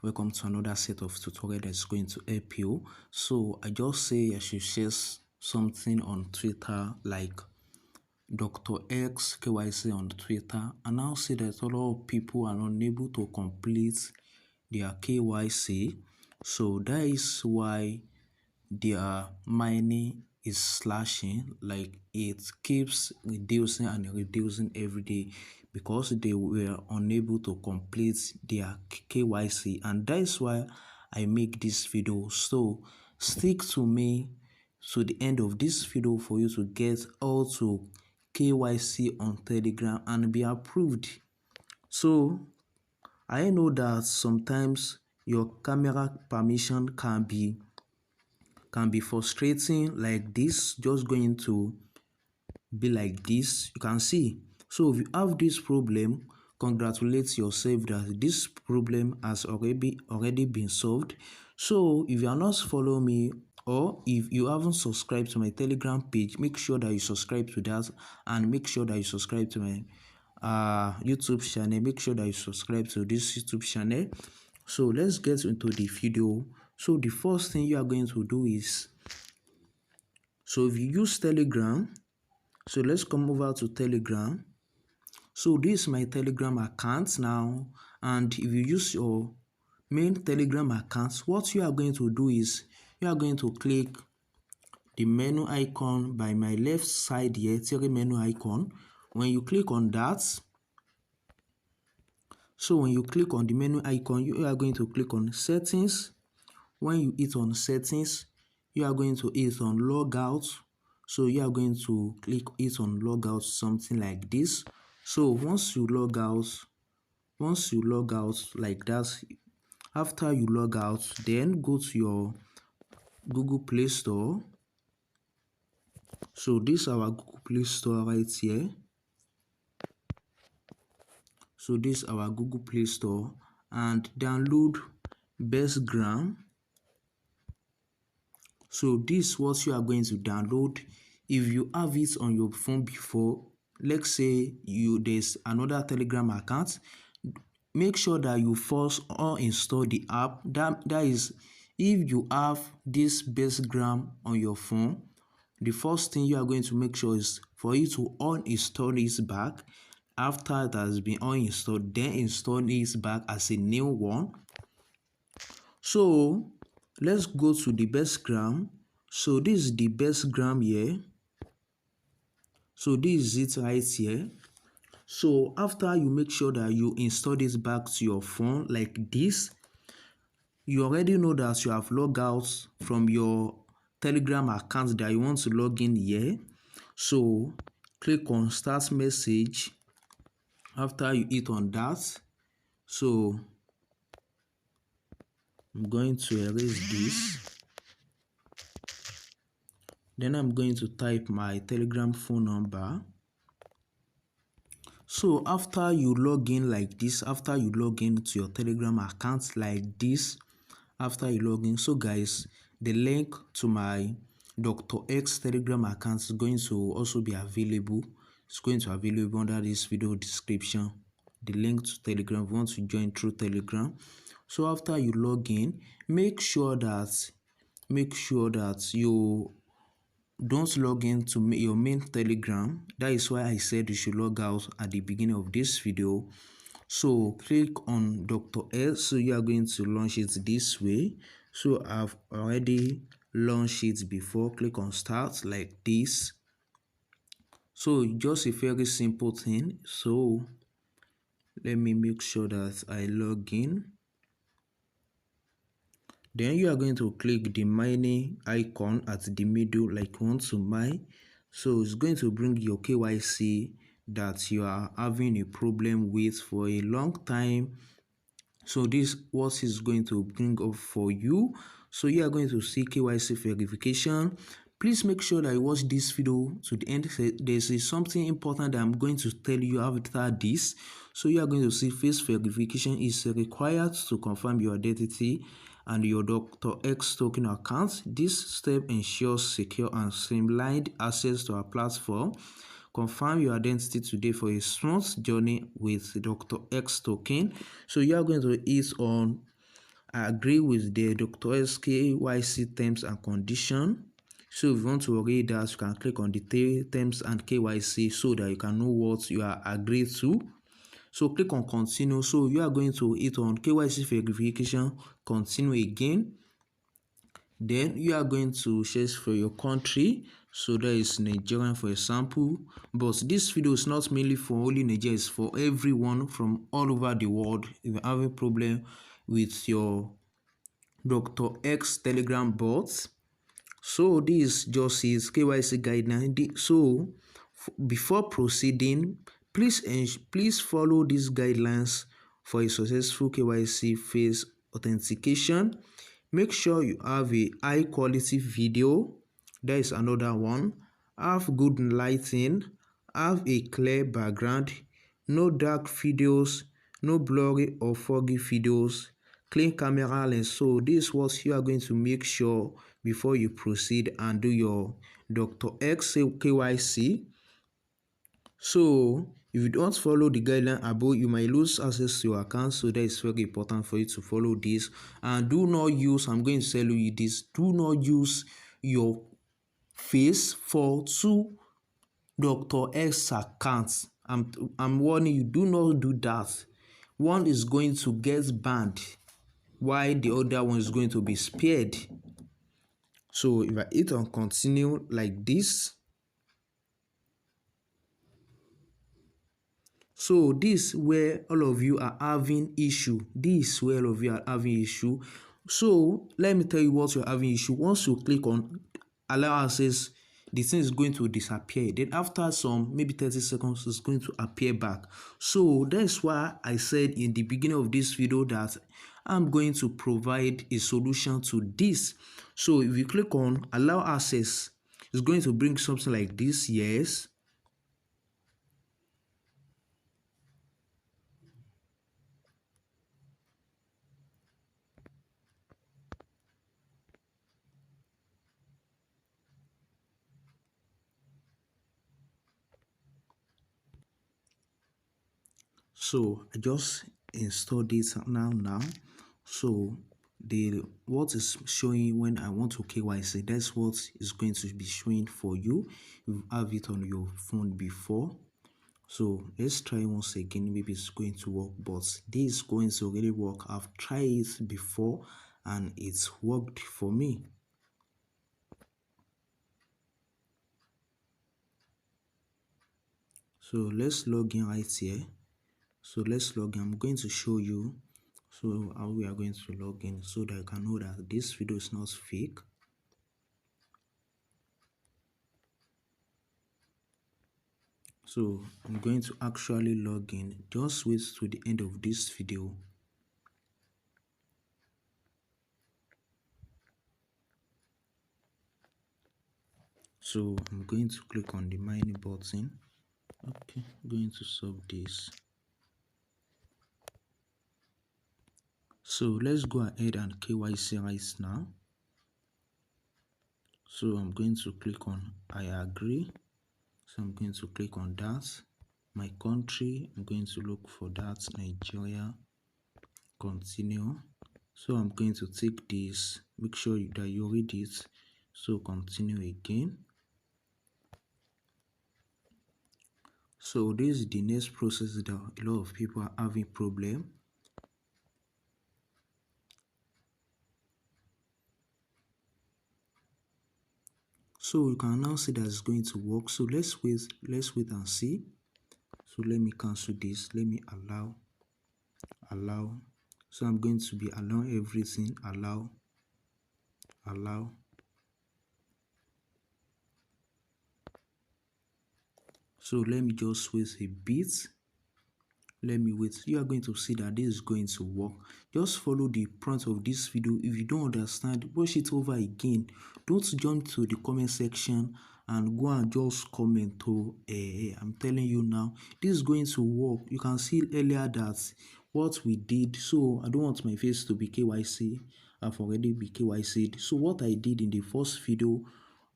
Welcome to another set of tutorial that's going to help you. So I just say I should share something on Twitter like DoctorX KYC on Twitter, and now see that a lot of people are unable to complete their KYC. So that is why their money is slashing, like it keeps reducing and reducing every day because they were unable to complete their KYC, and that is why I make this video. So stick to me to the end of this video for you to get how to KYC on Telegram and be approved. So I know that sometimes your camera permission can be frustrating, like this just going to be like this. You can see. So if you have this problem, congratulate yourself that this problem has already been solved. So if you are not following me, or if you haven't subscribed to my Telegram page, make sure that you subscribe to that, and make sure that you subscribe to my YouTube channel. Make sure that you subscribe to this YouTube channel. So let's get into the video. So the first thing you are going to do is, so if you use Telegram, so let's come over to Telegram. So this is my Telegram account now, and if you use your main Telegram account, what you are going to do is you are going to click the menu icon by my left side here, three menu icon. When you click on that, so when you click on the menu icon, you are going to click on settings. When you hit on settings, you are going to hit on logout. So you are going to click it on logout, something like this. So once you log out like that, after you log out, then go to your Google Play Store. So this is our Google Play Store right here. So this is our Google Play Store, and download BestGram. So this is what you are going to download. If you have it on your phone before, let's say there's another Telegram account, make sure that you first uninstall the app. That is, if you have this BestGram on your phone, the first thing you are going to make sure is for you to uninstall it back. After it has been uninstalled, then install it back as a new one. So let's go to the BestGram. So this is the BestGram here. So this is it right here. So after you make sure that you install this back to your phone like this, you already know that you have logged out from your Telegram account that you want to log in here. So click on start message. After you hit on that, so I'm going to erase this. Then I'm going to type my Telegram phone number. So after you log in like this, after you log in to your Telegram account like this, after you log in, so guys, the link to my DoctorX Telegram account is going to also be available. It's going to be available under this video description. The link to Telegram, if you want to join through Telegram. So after you log in, make sure that you don't log into your main Telegram. That is why I said you should log out at the beginning of this video. So click on DoctorX. So you are going to launch it this way. So I've already launched it before. Click on start like this. So just a very simple thing. So let me make sure that I log in. Then you are going to click the mining icon at the middle, like you want to mine. So it's going to bring your KYC that you are having a problem with for a long time. So this what is going to bring up for you. So you are going to see KYC verification. Please make sure that you watch this video to the end. There's something important that I'm going to tell you after this. So you are going to see face verification is required to confirm your identity and your DoctorX token account. This step ensures secure and streamlined access to our platform. Confirm your identity today for a smooth journey with DoctorX token. So you are going to hit on I agree with the DoctorX KYC terms and condition. So if you want to read that, you can click on the terms and KYC so that you can know what you are agreed to. So click on continue. So you are going to hit on KYC verification, continue again. Then you are going to search for your country. So that is Nigerian, for example. But this video is not mainly for only Nigeria, it's for everyone from all over the world. If you have a problem with your DoctorX Telegram bot, so this just is KYC guideline. So before proceeding, please follow these guidelines for a successful KYC phase authentication. Make sure you have a high quality video. There is another one. Have good lighting. Have a clear background. No dark videos. No blurry or foggy videos. Clean camera lens. So this is what you are going to make sure before you proceed and do your DoctorX KYC. So if you don't follow the guideline above, you might lose access to your account. So that is very important for you to follow this. And do not use, I'm going to tell you this, do not use your face for two DoctorX accounts. I'm warning you, do not do that. One is going to get banned while the other one is going to be spared. So if I hit on continue like this, so this where all of you are having issue. This where all of you are having issue. So let me tell you what you're having issue. Once you click on allow access, the thing is going to disappear. Then after some maybe 30 seconds, it's going to appear back. So that's why I said in the beginning of this video that I'm going to provide a solution to this. So if you click on allow access, it's going to bring something like this. Yes. So I just installed it now. So the what is showing when I want to KYC, that's what is going to be showing for you. You have it on your phone before. So let's try once again. Maybe it's going to work, but this is going to really work. I've tried it before and it's worked for me. So let's log in right here. So let's log in. I'm going to show you so how we are going to log in so that you can know that this video is not fake. So I'm going to actually log in. Just wait to the end of this video. So I'm going to click on the mine button. Okay, I'm going to solve this. So let's go ahead and KYC right now. So I'm going to click on I agree. So I'm going to click on that. My country, I'm going to look for that, Nigeria. Continue. So I'm going to take this, make sure that you read it. So continue again. So this is the next process that a lot of people are having problem. So you can now see that it's going to work. So let's wait and see. So let me cancel this. Let me allow. So I'm going to be allowing everything. Allow. So let me just wait a bit. Let me wait. You are going to see that this is going to work. Just follow the prompt of this video. If you don't understand, watch it over again. Don't jump to the comment section and go and just comment. I'm telling you now, this is going to work. You can see earlier that what we did. So I don't want my face to be KYC. I've already been KYC'd. So what I did in the first video,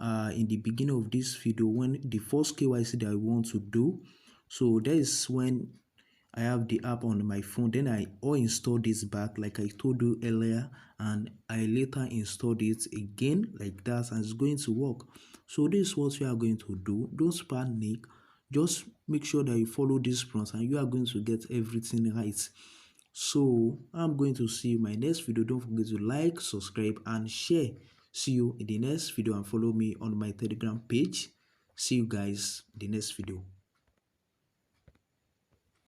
in the beginning of this video, when the first KYC that I want to do, so that is when I have the app on my phone. Then I uninstall this back like I told you earlier, and I later installed it again like that, and it's going to work. So this is what you are going to do. Don't panic. Just make sure that you follow this prompt and you are going to get everything right. So I'm going to see you in my next video. Don't forget to like, subscribe, and share. See you in the next video and follow me on my Telegram page. See you guys in the next video.